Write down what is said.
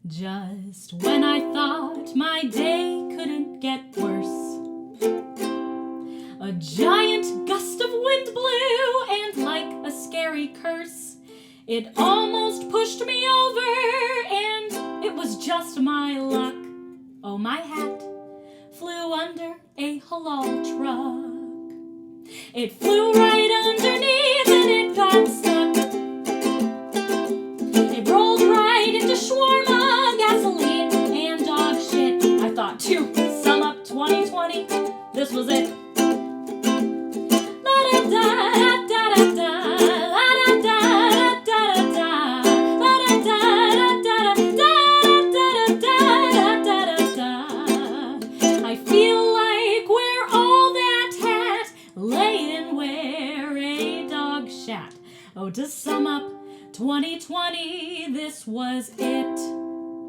Just when I thought my day couldn't get worse, a giant gust of wind blew, and like a scary curse, it almost pushed me over, and it was just my luck. Oh, my hat flew under a halal truck. It flew right underneath and it got stuck. It rolled right into shawarma, gasoline, and dog shit. I thought, to sum up 2020, this was it. I feel like we're all that hat laying where a dog shat. Oh, to sum up 2020, this was it.